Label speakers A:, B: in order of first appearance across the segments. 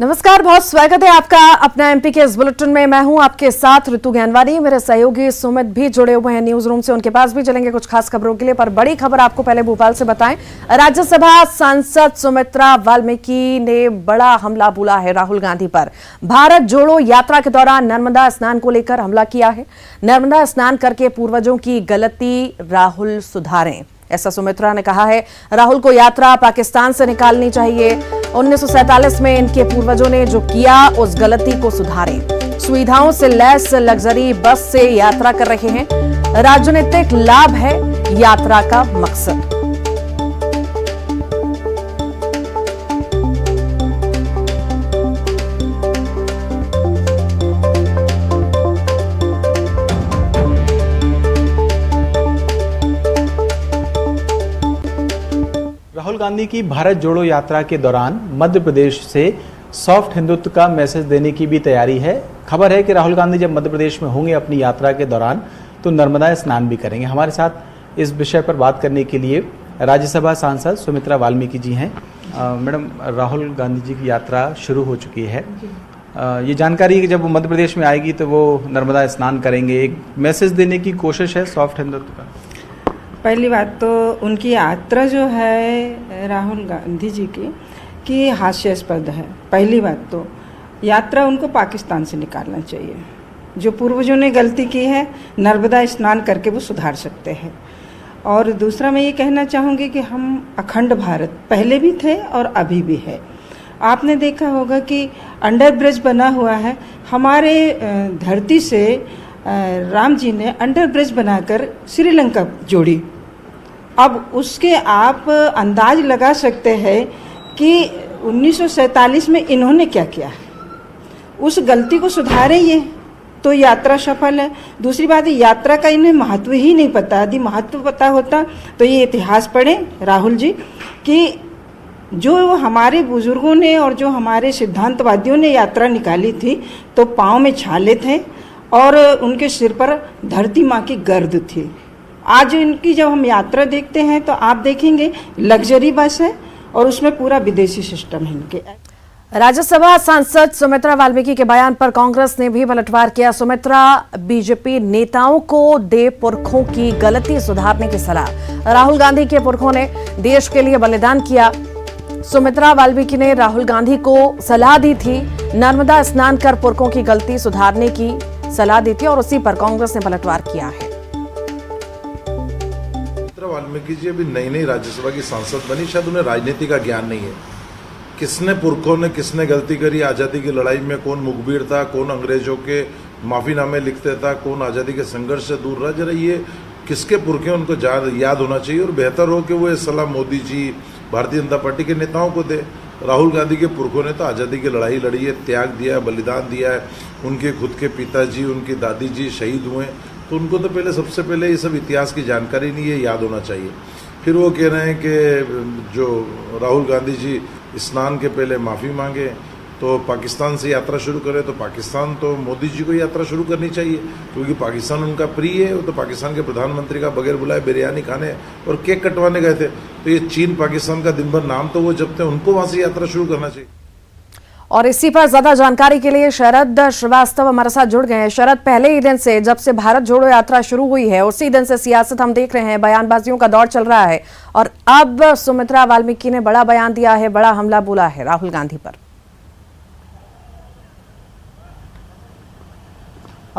A: नमस्कार, बहुत स्वागत है आपका अपना एमपी के इस बुलेटिन में। मैं हूं आपके साथ ऋतु ज्ञानवानी। मेरे सहयोगी सुमित भी जुड़े हुए हैं न्यूज रूम से, उनके पास भी चलेंगे कुछ खास खबरों के लिए। पर बड़ी खबर आपको पहले भोपाल से बताएं। राज्यसभा सांसद सुमित्रा वाल्मीकि ने बड़ा हमला बोला है राहुल गांधी पर। भारत जोड़ो यात्रा के दौरान नर्मदा स्नान को लेकर हमला किया है। नर्मदा स्नान करके पूर्वजों की गलती राहुल सुधारें, ऐसा सुमित्रा ने कहा है। राहुल को यात्रा पाकिस्तान से निकालनी चाहिए। 1947 में इनके पूर्वजों ने जो किया उस गलती को सुधारें। सुविधाओं से लैस लग्जरी बस से यात्रा कर रहे हैं। राजनीतिक लाभ है यात्रा का मकसद।
B: राहुल गांधी की भारत जोड़ो यात्रा के दौरान मध्य प्रदेश से सॉफ्ट हिंदुत्व का मैसेज देने की भी तैयारी है। खबर है कि राहुल गांधी जब मध्य प्रदेश में होंगे अपनी यात्रा के दौरान तो नर्मदा स्नान भी करेंगे। हमारे साथ इस विषय पर बात करने के लिए राज्यसभा सांसद सुमित्रा वाल्मीकि जी हैं। मैडम, राहुल गांधी जी की यात्रा शुरू हो चुकी है। ये जानकारी है कि जब वो मध्य प्रदेश में आएगी तो वो नर्मदा स्नान करेंगे। एक मैसेज देने की कोशिश है सॉफ्ट हिंदुत्व का।
C: पहली बात तो उनकी यात्रा जो है राहुल गांधी जी की हास्यास्पद है। पहली बात तो यात्रा उनको पाकिस्तान से निकालना चाहिए। जो पूर्वजों ने गलती की है नर्मदा स्नान करके वो सुधार सकते हैं। और दूसरा मैं ये कहना चाहूँगी कि हम अखंड भारत पहले भी थे और अभी भी है। आपने देखा होगा कि अंडर ब्रिज बना हुआ है। हमारे धरती से राम जी ने अंडर ब्रिज बनाकर श्रीलंका जोड़ी। अब उसके आप अंदाज लगा सकते हैं कि 1947 में इन्होंने क्या किया है। उस गलती को सुधारे ये तो यात्रा सफल है। दूसरी बात है यात्रा का इन्हें महत्व ही नहीं पता। यदि महत्व पता होता तो ये इतिहास पढ़ें राहुल जी कि जो हमारे बुजुर्गों ने और जो हमारे सिद्धांतवादियों ने यात्रा निकाली थी तो पाँव में छाले थे और उनके सिर पर धरती माँ की गर्द थी। आज इनकी जब हम यात्रा देखते हैं तो आप देखेंगे लग्जरी बस है और उसमें पूरा विदेशी सिस्टम है इनके।
A: राज्यसभा सांसद सुमित्रा वाल्मीकि के बयान पर कांग्रेस ने भी पलटवार किया। सुमित्रा बीजेपी नेताओं को दे पुरखों की गलती सुधारने की सलाह। राहुल गांधी के पुरखों ने देश के लिए बलिदान किया। सुमित्रा वाल्मीकि ने राहुल गांधी को सलाह दी थी नर्मदा स्नान कर पुरखों की गलती सुधारने की सलाह दी थी और उसी पर कांग्रेस ने पलटवार किया है।
D: सुमित्रा वाल्मीकि जी अभी नई नई राज्यसभा की सांसद बनी, शायद उन्हें राजनीति का ज्ञान नहीं है। किसने पुरखों ने किसने गलती करी, आज़ादी की लड़ाई में कौन मुखबिर था, कौन अंग्रेजों के माफीनामे लिखते था, कौन आज़ादी के संघर्ष से दूर रहा, जरा ये किसके पुरखे उनको याद होना चाहिए। और बेहतर हो कि वो ये सलाह मोदी जी भारतीय जनता पार्टी के नेताओं को दे। राहुल गांधी के पुरखों ने तो आज़ादी की लड़ाई लड़ी है, त्याग दिया है, बलिदान दिया है। उनके खुद के पिताजी, उनकी दादी जी शहीद हुए, तो उनको तो पहले सबसे पहले ये सब इतिहास की जानकारी नहीं है, याद होना चाहिए। फिर वो कह रहे हैं कि जो राहुल गांधी जी स्नान के पहले माफ़ी मांगे तो पाकिस्तान से यात्रा शुरू करें, तो पाकिस्तान तो मोदी जी को यात्रा शुरू करनी चाहिए क्योंकि पाकिस्तान उनका प्रिय है। वो तो पाकिस्तान के प्रधानमंत्री का बगैर बुलाए बिरयानी खाने और केक कटवाने गए थे। तो ये चीन पाकिस्तान का दिन भर नाम तो वो जपते हैं, उनको वहाँ से यात्रा शुरू करना चाहिए।
A: और इसी पर ज्यादा जानकारी के लिए शरद श्रीवास्तव हमारे साथ जुड़ गए हैं। शरद, पहले ही दिन से जब से भारत जोड़ो यात्रा शुरू हुई है उसी दिन से सियासत हम देख रहे हैं, बयानबाजियों का दौर चल रहा है और अब सुमित्रा वाल्मीकि ने बड़ा बयान दिया है, बड़ा हमला बोला है राहुल गांधी पर।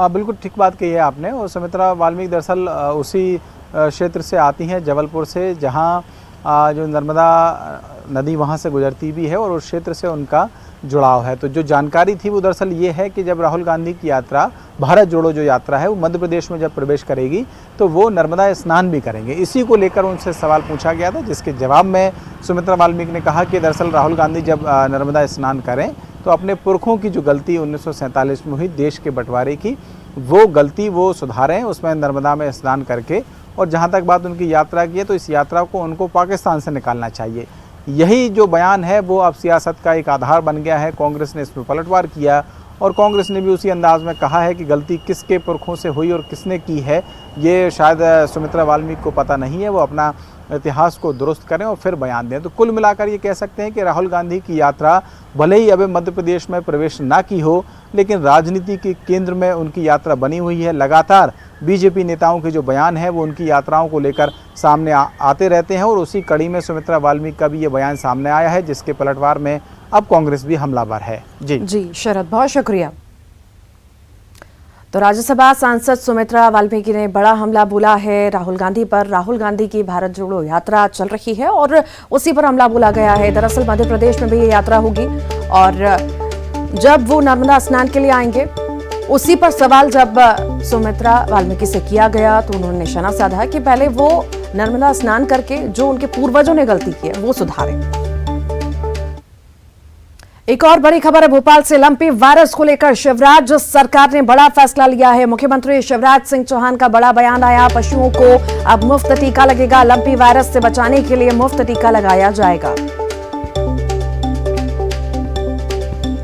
B: बिल्कुल ठीक बात कही है आपने। और सुमित्रा वाल्मीकि दरअसल उसी क्षेत्र से आती हैं, जबलपुर से, जहाँ जो नर्मदा नदी वहाँ से गुजरती भी है और उस क्षेत्र से उनका जुड़ाव है। तो जो जानकारी थी वो दरअसल ये है कि जब राहुल गांधी की यात्रा भारत जोड़ो जो यात्रा है वो मध्य प्रदेश में जब प्रवेश करेगी तो वो नर्मदा स्नान भी करेंगे। इसी को लेकर उनसे सवाल पूछा गया था, जिसके जवाब में सुमित्रा वाल्मीकि ने कहा कि दरअसल राहुल गांधी जब नर्मदा स्नान करें तो अपने पुरखों की जो गलती 1947 में हुई देश के बंटवारे की, वो गलती वो सुधारें, उसमें नर्मदा में स्नान करके। और जहाँ तक बात उनकी यात्रा की है तो इस यात्रा को उनको पाकिस्तान से निकालना चाहिए। यही जो बयान है वो अब सियासत का एक आधार बन गया है। कांग्रेस ने इसमें पलटवार किया और कांग्रेस ने भी उसी अंदाज में कहा है कि गलती किसके पुरखों से हुई और किसने की है ये शायद सुमित्रा वाल्मीकि को पता नहीं है। वो अपना इतिहास को दुरुस्त करें और फिर बयान दें। तो कुल मिलाकर ये कह सकते हैं कि राहुल गांधी की यात्रा भले ही अभी मध्य प्रदेश में प्रवेश ना की हो, लेकिन राजनीति के केंद्र में उनकी यात्रा बनी हुई है। लगातार बीजेपी नेताओं के जो बयान है वो उनकी यात्राओं को लेकर सामने आते रहते हैं और उसी कड़ी में सुमित्रा वाल्मीकि का भी ये बयान सामने आया है, जिसके पलटवार में अब कांग्रेस भी हमलावर है। जी
A: शरद, बहुत शुक्रिया। तो राज्यसभा सांसद सुमित्रा वाल्मीकि ने बड़ा हमला बोला है राहुल गांधी पर। राहुल गांधी की भारत जोड़ो यात्रा चल रही है और उसी पर हमला बोला गया है। दरअसल मध्य प्रदेश में भी ये यात्रा होगी और जब वो नर्मदा स्नान के लिए आएंगे, उसी पर सवाल जब सुमित्रा वाल्मीकि से किया गया तो उन्होंने निशाना साधा कि पहले वो नर्मदा स्नान करके जो उनके पूर्वजों ने गलती की है वो सुधारें। एक और बड़ी खबर है भोपाल से। लंपी वायरस को लेकर शिवराज सरकार ने बड़ा फैसला लिया है। मुख्यमंत्री शिवराज सिंह चौहान का बड़ा बयान आया। पशुओं को अब मुफ्त टीका लगेगा। लंपी वायरस से बचाने के लिए मुफ्त टीका लगाया जाएगा।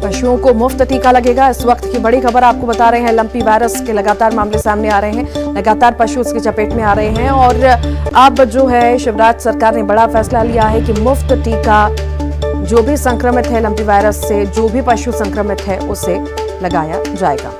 A: पशुओं को मुफ्त टीका लगेगा। इस वक्त की बड़ी खबर आपको बता रहे हैं। लंपी वायरस के लगातार मामले सामने आ रहे हैं, लगातार पशु इसकी चपेट में आ रहे हैं और अब जो है शिवराज सरकार ने बड़ा फैसला लिया है कि मुफ्त टीका जो भी संक्रमित है लंपी वायरस से, जो भी पशु संक्रमित है उसे लगाया जाएगा।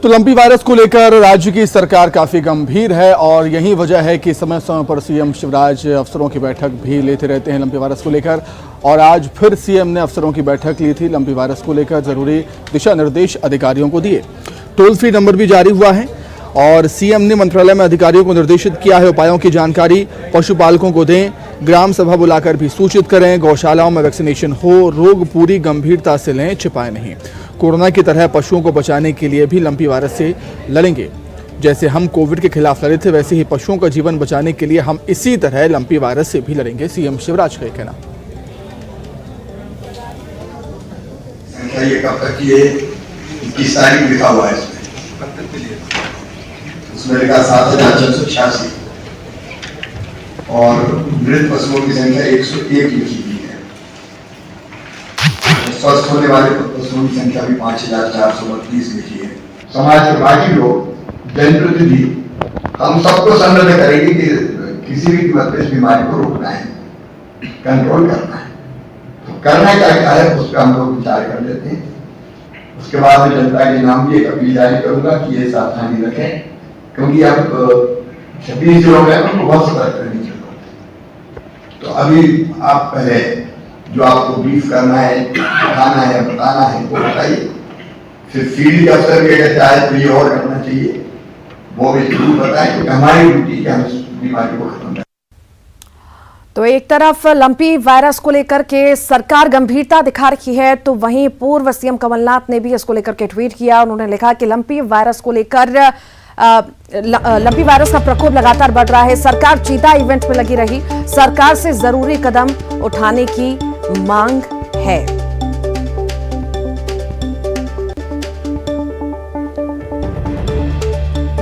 E: तो लंपी वायरस को लेकर राज्य की सरकार काफी गंभीर है और यही वजह है कि समय समय पर सीएम शिवराज अफसरों की बैठक भी लेते रहते हैं लंपी वायरस को लेकर। और आज फिर सीएम ने अफसरों की बैठक ली थी। लंपी वायरस को लेकर जरूरी दिशा निर्देश अधिकारियों को दिए। टोल फ्री नंबर भी जारी हुआ है और सीएम ने मंत्रालय में अधिकारियों को निर्देशित किया है उपायों की जानकारी पशुपालकों को दें, ग्राम सभा बुलाकर भी सूचित करें, गौशालाओं में वैक्सीनेशन हो, रोग पूरी गंभीरता से लें, छिपाएं नहीं। कोरोना की तरह पशुओं को बचाने के लिए भी लंपी वायरस से लड़ेंगे। जैसे हम कोविड के खिलाफ लड़े थे, वैसे ही पशुओं का जीवन बचाने के लिए हम इसी तरह लंपी वायरस से भी लड़ेंगे, सीएम शिवराज का कहना।
F: ये कब तक की है, 21 तारीख लिखा हुआ है इसमें लिखा 7,686 और मृत पशुओं की संख्या 101 लिखी हुई है। स्वस्थ होने वाले पशुओं की संख्या भी 5,432 लिखी है। समाज के बाकी लोग, जनप्रतिनिधि, हम सबको संबंध करेंगे कि किसी भी कीमत पर इस बीमारी को रोकना है, कंट्रोल करना है। तो करना क्या है उस पर हम लोग विचार कर लेते हैं। उसके बाद में जनता के नाम भी एक अपील जारी करूंगा कि ये सावधानी रखें, क्योंकि अब 26 जिलों में उनको बहुत सतर्क रहने की जरूरत है। तो अभी आप पहले जो आपको ब्रीफ करना है, बताना है, वो बताइए। फिर फील्ड के अफसर भी अगर चाहे तो ये और करना चाहिए, वो भी जरूर बताएं, क्योंकि हमारी ड्यूटी है हम इस बीमारी को खत्म करें।
A: तो एक तरफ लंपी वायरस को लेकर के सरकार गंभीरता दिखा रही है, तो वहीं पूर्व सीएम कमलनाथ ने भी इसको लेकर के ट्वीट किया। उन्होंने लिखा कि लंपी वायरस को लेकर लंपी वायरस का प्रकोप लगातार बढ़ रहा है। सरकार चीता इवेंट में लगी रही। सरकार से जरूरी कदम उठाने की मांग है।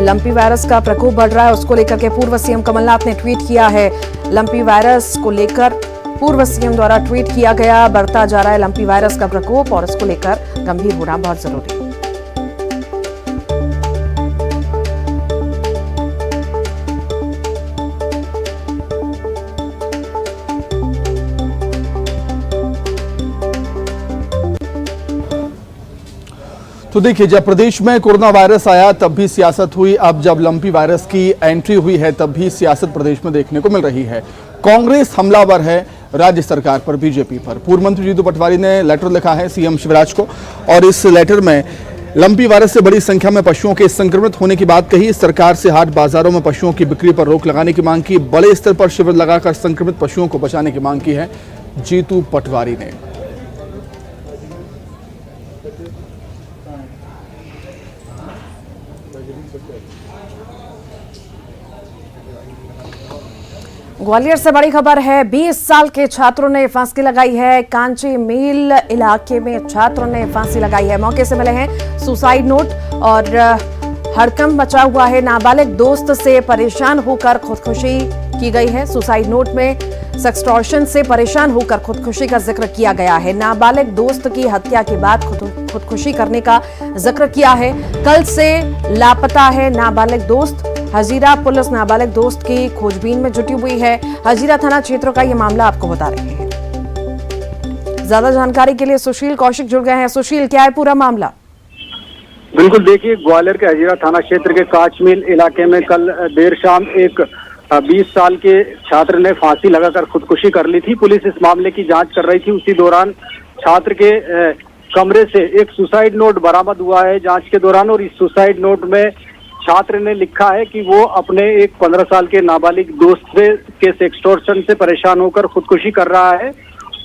A: लंपी वायरस का प्रकोप बढ़ रहा है, उसको लेकर के पूर्व सीएम कमलनाथ ने ट्वीट किया है। लंपी वायरस को लेकर पूर्व सीएम द्वारा ट्वीट किया गया, बढ़ता जा रहा है लंपी वायरस का प्रकोप और इसको लेकर गंभीर होना बहुत जरूरी है।
E: तो देखिए, जब प्रदेश में कोरोना वायरस आया तब भी सियासत हुई, अब जब लंपी वायरस की एंट्री हुई है तब भी सियासत प्रदेश में देखने को मिल रही है। कांग्रेस हमलावर है राज्य सरकार पर, बीजेपी पर। पूर्व मंत्री जीतू पटवारी ने लेटर लिखा है सीएम शिवराज को और इस लेटर में लंपी वायरस से बड़ी संख्या में पशुओं के संक्रमित होने की बात कही। सरकार से हाट बाजारों में पशुओं की बिक्री पर रोक लगाने की मांग की। बड़े स्तर पर शिविर लगाकर संक्रमित पशुओं को बचाने की मांग की है जीतू पटवारी ने।
A: ग्वालियर से बड़ी खबर है। 20 साल के छात्रों ने फांसी लगाई है। कांची मील इलाके में छात्रों ने फांसी लगाई है। मौके से मिले हैं सुसाइड नोट और हड़कंप मचा हुआ है। नाबालिग दोस्त से परेशान होकर खुदकुशी की गई है। सुसाइड नोट में सेक्सटॉर्शन से परेशान होकर खुदकुशी का जिक्र किया गया है। नाबालिग दोस्त की हत्या के बाद खुदकुशी करने का जिक्र किया है। कल से लापता है नाबालिग दोस्त। हजीरा पुलिस नाबालिग दोस्त की खोजबीन में जुटी हुई है। हजीरा थाना क्षेत्र का यह मामला आपको बता रहे हैं। ज्यादा जानकारी के लिए सुशील कौशिक जुड़ गए हैं। सुशील, क्या है पूरा मामला?
G: बिल्कुल, देखिए, ग्वालियर के हजीरा थाना क्षेत्र के काच मिल इलाके में कल देर शाम एक 20 साल के छात्र ने फांसी लगाकर खुदकुशी कर ली थी। पुलिस इस मामले की जांच कर रही थी। उसी दौरान छात्र के कमरे से एक सुसाइड नोट बरामद हुआ है जांच के दौरान, और इस सुसाइड नोट में छात्र ने लिखा है कि वो अपने एक 15 साल के नाबालिग दोस्त के सेक्सटॉर्शन से परेशान होकर खुदकुशी कर रहा है।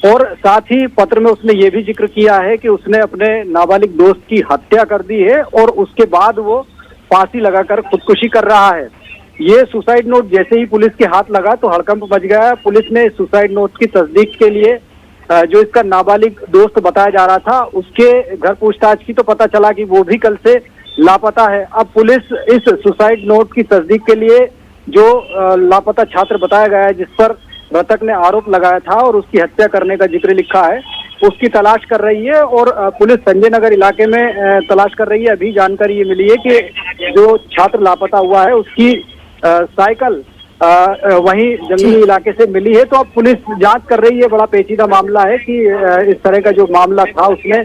G: और साथ ही पत्र में उसने ये भी जिक्र किया है कि उसने अपने नाबालिग दोस्त की हत्या कर दी है और उसके बाद वो फांसी लगाकर खुदकुशी कर रहा है। ये सुसाइड नोट जैसे ही पुलिस के हाथ लगा तो हड़कंप मच गया। पुलिस ने सुसाइड नोट की तस्दीक के लिए जो इसका नाबालिग दोस्त बताया जा रहा था उसके घर पूछताछ की तो पता चला कि वो भी कल से लापता है। अब पुलिस इस सुसाइड नोट की तस्दीक के लिए जो लापता छात्र बताया गया है, जिस पर मृतक ने आरोप लगाया था और उसकी हत्या करने का जिक्र लिखा है, उसकी तलाश कर रही है। और पुलिस संजय नगर इलाके में तलाश कर रही है। अभी जानकारी ये मिली है कि जो छात्र लापता हुआ है उसकी साइकिल वहीं जंगली इलाके से मिली है। तो अब पुलिस जांच कर रही है। बड़ा पेचीदा मामला है कि इस तरह का जो मामला था उसमें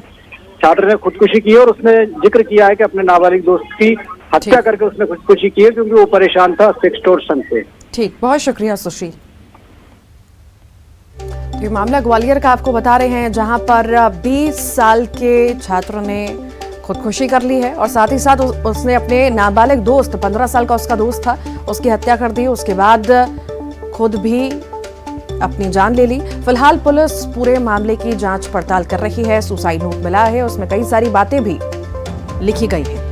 G: छात्र ने खुदकुशी की और उसने जिक्र किया है कि अपने नाबालिग दोस्त की हत्या करके उसने खुदकुशी की है क्योंकि वो परेशान था सेक्सटॉर्शन से।
A: ठीक, बहुत शुक्रिया सुशील। ये मामला ग्वालियर का आपको बता रहे हैं, जहां पर 20 साल के छात्र ने खुदकुशी कर ली है और साथ ही साथ उसने अपने नाबालिग दोस्त, 15 साल का उसका दोस्त था, उसकी हत्या कर दी। उसके बाद खुद भी अपनी जान ले ली। फिलहाल पुलिस पूरे मामले की जांच पड़ताल कर रही है। सुसाइड नोट मिला है, उसमें कई सारी बातें भी लिखी गई हैं।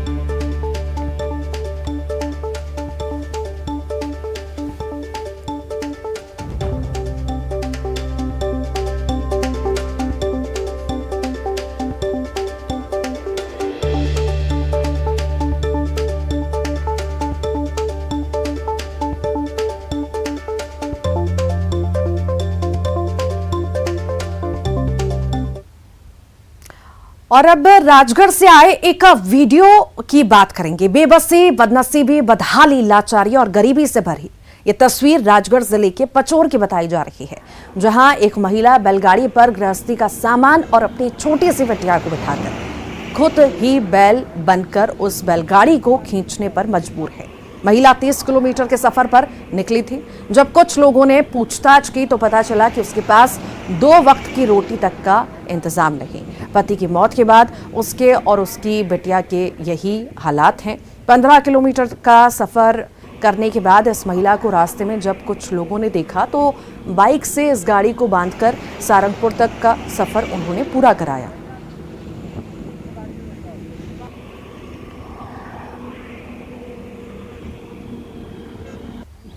A: और अब राजगढ़ से आए एक वीडियो की बात करेंगे। बेबसी, बदनसीबी, बदहाली, लाचारी और गरीबी से भरी ये तस्वीर राजगढ़ जिले के पचोर की बताई जा रही है, जहां एक महिला बैलगाड़ी पर गृहस्थी का सामान और अपनी छोटी सी बिटिया को बिठाकर खुद ही बैल बनकर उस बैलगाड़ी को खींचने पर मजबूर है। महिला 30 किलोमीटर के सफर पर निकली थी। जब कुछ लोगों ने पूछताछ की तो पता चला कि उसके पास 2 वक्त की रोटी तक का इंतजाम नहीं। पति की मौत के बाद उसके और उसकी बिटिया के यही हालात हैं। 15 किलोमीटर का सफर करने के बाद इस महिला को रास्ते में जब कुछ लोगों ने देखा तो बाइक से इस गाड़ी को बांधकर सारंगपुर तक का सफर उन्होंने पूरा कराया।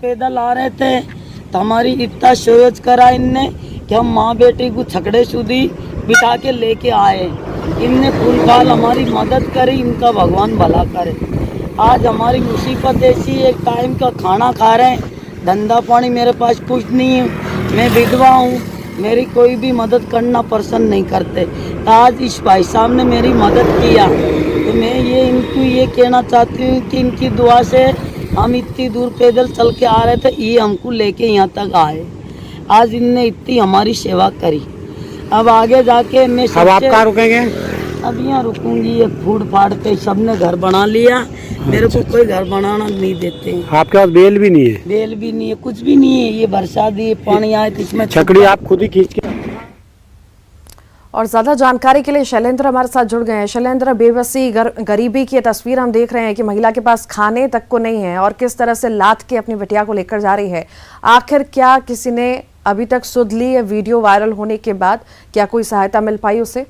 H: पैदल आ रहे थे तो हमारी इतना सोच करा इनने कि हम माँ बेटी को छकड़े सुधी बिठा के लेके आए। इनने फुलफाल हमारी मदद करी, इनका भगवान भला करे। आज हमारी मुसीबत ऐसी, एक टाइम का खाना खा रहे हैं, धंधा पानी मेरे पास कुछ नहीं है, मैं विधवा हूँ, मेरी कोई भी मदद करना पसंद नहीं करते। तो आज इस भाई साहब ने मेरी मदद किया तो मैं ये इनको ये कहना चाहती हूँ कि इनकी दुआ से हम इतनी दूर पैदल चल के आ रहे थे, ये हमको लेके यहाँ तक आए। आज इनने इतनी हमारी सेवा करी। अब आगे जाके मैं अब आप कहाँ रुकेंगे? अब यहाँ रुकूंगी। ये फूड फाड़ पे सबने घर बना लिया, मेरे को कोई घर बनाना नहीं देते।
I: आपके पास बेल भी नहीं है?
H: बेल भी नहीं है, कुछ भी नहीं है। ये बरसात, ये पानी आए तो इसमें
I: छकड़ी आप खुद ही खींच के।
A: और ज्यादा जानकारी के लिए शैलेंद्र हमारे साथ जुड़ गए हैं। शैलेंद्र, बेबसी, गरीबी की तस्वीर हम देख रहे हैं कि महिला के पास खाने तक को नहीं है और किस तरह से लाद के अपनी बिटिया को लेकर जा रही है। आखिर क्या किसी ने अभी तक सुध ली है? वीडियो वायरल होने के बाद क्या कोई सहायता मिल पाई उसे?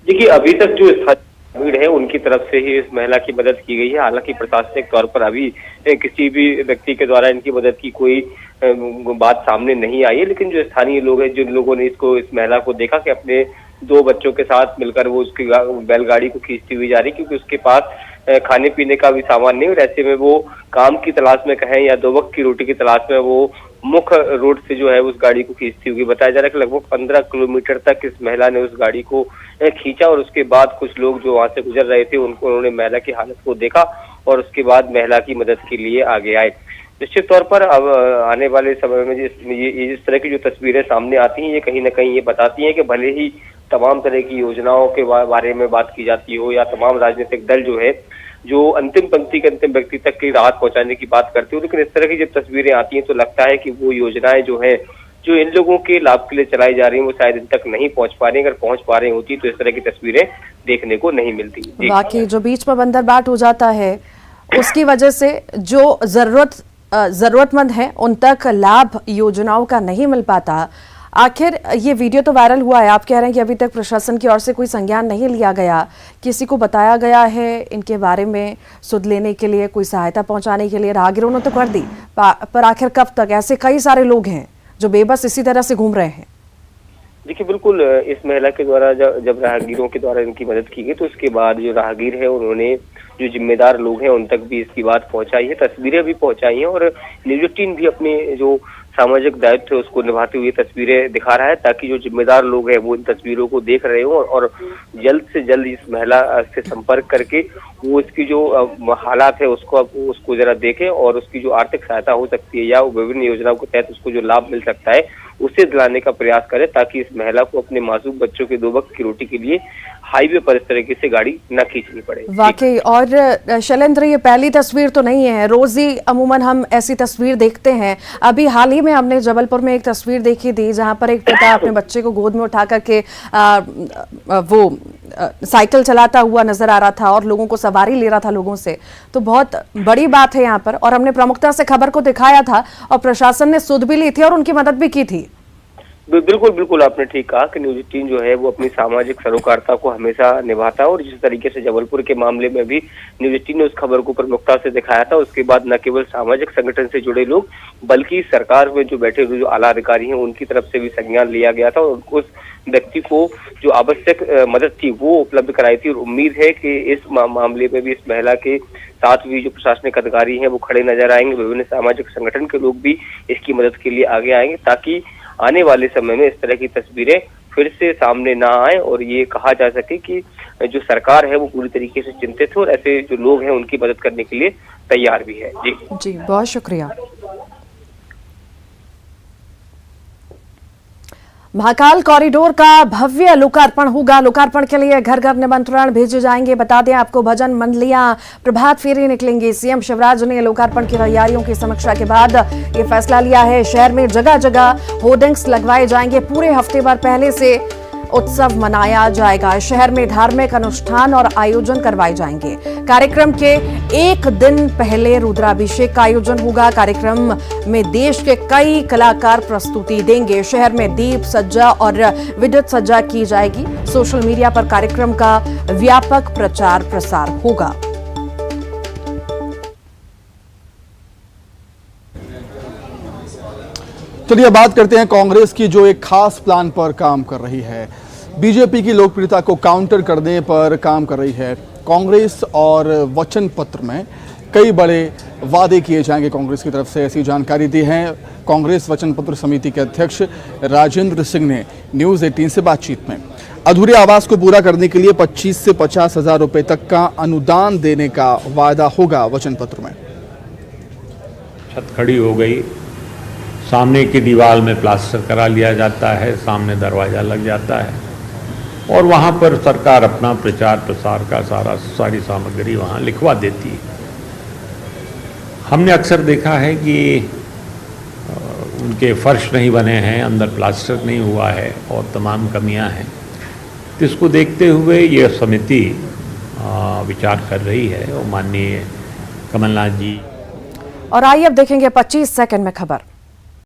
J: देखिए, अभी तक जो भीड़ है उनकी तरफ से ही इस महिला की मदद की गई है। हालांकि प्रशासनिक तौर पर अभी किसी भी व्यक्ति के द्वारा इनकी मदद की कोई बात सामने नहीं आई है, लेकिन जो स्थानीय लोग हैं, जिन लोगों ने इस महिला को देखा कि अपने 2 बच्चों के साथ मिलकर वो उसकी बैलगाड़ी को खींचती हुई जा रही, क्योंकि उसके पास खाने पीने का भी सामान नहीं, और ऐसे में वो काम की तलाश में कहें या 2 वक्त की रोटी की तलाश में वो मुख्य रोड से जो है उस गाड़ी को खींचती होगी। बताया जा रहा है कि लगभग 15 किलोमीटर तक इस महिला ने उस गाड़ी को खींचा, और उसके बाद कुछ लोग जो वहां से गुजर रहे थे उन्होंने महिला की हालत को देखा और उसके बाद महिला की मदद के लिए आगे आए। निश्चित तौर पर अब आने वाले समय में इस तरह की जो तस्वीरें सामने आती हैं, ये कहीं ना कहीं ये बताती हैं कि भले ही तमाम तरह की योजनाओं के बारे में बात की जाती हो या तमाम राजनीतिक दल जो है जो अंतिम पंक्ति के अंतिम व्यक्ति तक की राहत पहुंचाने की बात करते हो, लेकिन इस तरह की जब तस्वीरें आती हैं तो लगता है कि वो योजनाएं जो है जो इन लोगों के लाभ के लिए चलाई जा रही हैं वो शायद इन तक नहीं पहुंच पा रही। अगर पहुंच पा रही होती तो इस तरह की तस्वीरें देखने को नहीं मिलती।
A: बाकी जो बीच में बंदरबाट हो जाता है उसकी वजह से जो जरूरतमंद है उन तक लाभ योजनाओं का नहीं मिल पाता। आखिर ये वीडियो तो वायरल हुआ है, आप कह रहे हैं कि अभी तक प्रशासन की ओर से कोई संज्ञान नहीं लिया गया, किसी को बताया गया है इनके बारे में सुध लेने के लिए, कोई सहायता पहुंचाने के लिए? राहगीरों ने तो कर दी, पर आखिर कब तक? ऐसे कई सारे लोग हैं जो बेबस इसी तरह से घूम रहे हैं।
J: देखिए बिल्कुल, इस महिला के द्वारा जब राहगीरों के द्वारा इनकी मदद की गई तो उसके बाद जो राहगीर है उन्होंने जो जिम्मेदार लोग हैं उन तक भी इसकी बात पहुंचाई है, तस्वीरें भी पहुंचाई हैं, और न्यूज़ 18 भी अपने जो सामाजिक दायित्व है उसको निभाते हुए तस्वीरें दिखा रहा है ताकि जो जिम्मेदार लोग हैं वो इन तस्वीरों को देख रहे हो और जल्द से जल्द इस महिला से संपर्क करके वो इसकी जो हालात है उसको जरा देखें और उसकी जो आर्थिक सहायता हो सकती है या विभिन्न योजनाओं के तहत उसको जो लाभ मिल सकता है उसे दिलाने का प्रयास करें ताकि इस महिला को अपने मासूम बच्चों के 2 वक्त की रोटी के लिए हाईवे पर इस तरीके से गाड़ी न खींचनी पड़े।
A: वाकई, और शैलेंद्र ये पहली तस्वीर तो नहीं है, रोज ही अमूमन हम ऐसी तस्वीर देखते हैं। अभी हाल ही में हमने जबलपुर में एक तस्वीर देखी थी जहां पर एक पिता अपने बच्चे को गोद में उठा करके वो साइकिल चलाता हुआ नजर आ रहा था और लोगों को सवारी ले रहा था लोगों से। तो बहुत बड़ी बात है यहाँ पर, और हमने प्रमुखता से खबर को दिखाया था और प्रशासन ने सुध भी ली थी और उनकी मदद भी की थी।
J: बिल्कुल बिल्कुल, आपने ठीक कहा कि न्यूज़ 18 जो है वो अपनी सामाजिक सरोकारता को हमेशा निभाता है, और जिस तरीके से जबलपुर के मामले में भी न्यूज़ 18 ने उस खबर को प्रमुखता से दिखाया था। उसके बाद न केवल सामाजिक संगठन से जुड़े लोग बल्कि सरकार में जो बैठे हुए जो आला अधिकारी हैं उनकी तरफ से भी संज्ञान लिया गया था और उस व्यक्ति को जो आवश्यक मदद थी वो उपलब्ध कराई थी। और उम्मीद है कि इस मामले में भी इस महिला के साथ भी जो प्रशासनिक अधिकारी हैं वो खड़े नजर आएंगे, विभिन्न सामाजिक संगठन के लोग भी इसकी मदद के लिए आगे आएंगे ताकि आने वाले समय में इस तरह की तस्वीरें फिर से सामने ना आए और ये कहा जा सके कि जो सरकार है वो पूरी तरीके से चिंतित है और ऐसे जो लोग हैं उनकी मदद करने के लिए तैयार भी है। जी,
A: बहुत शुक्रिया। महाकाल कॉरिडोर का भव्य लोकार्पण होगा। लोकार्पण के लिए घर घर निमंत्रण भेजे जाएंगे। बता दें आपको, भजन मंडलियां, प्रभात फेरी निकलेंगी। सीएम शिवराज ने लोकार्पण की तैयारियों की समीक्षा के बाद ये फैसला लिया है। शहर में जगह जगह होर्डिंग्स लगवाए जाएंगे। पूरे हफ्ते भर पहले से उत्सव मनाया जाएगा। शहर में धार्मिक अनुष्ठान और आयोजन करवाए जाएंगे। कार्यक्रम के एक दिन पहले रुद्राभिषेक का आयोजन होगा। कार्यक्रम में देश के कई कलाकार प्रस्तुति देंगे। शहर में दीप सज्जा और विद्युत सज्जा की जाएगी। सोशल मीडिया पर कार्यक्रम का व्यापक प्रचार प्रसार होगा।
E: चलिए बात करते हैं कांग्रेस की, जो एक खास प्लान पर काम कर रही है। बीजेपी की लोकप्रियता को काउंटर करने पर काम कर रही है। कांग्रेस और वचन पत्र में कई बड़े वादे किए जाएंगे कांग्रेस की तरफ से, ऐसी जानकारी दी है कांग्रेस वचन पत्र समिति के अध्यक्ष राजेंद्र सिंह ने न्यूज़ 18 से बातचीत में। अधूरे आवास को पूरा करने के लिए 25 से 50 हजार रुपए तक का अनुदान देने का वादा होगा वचन पत्र में।
K: छत खड़ी हो गई, सामने की दीवार में प्लास्टर करा लिया जाता है, सामने दरवाज़ा लग जाता है और वहाँ पर सरकार अपना प्रचार प्रसार का सारी सामग्री वहाँ लिखवा देती है। हमने अक्सर देखा है कि उनके फर्श नहीं बने हैं, अंदर प्लास्टर नहीं हुआ है और तमाम कमियां हैं। तो इसको देखते हुए ये समिति विचार कर रही है और माननीय कमलनाथ जी।
A: और आइए अब देखेंगे 25 सेकंड में खबर।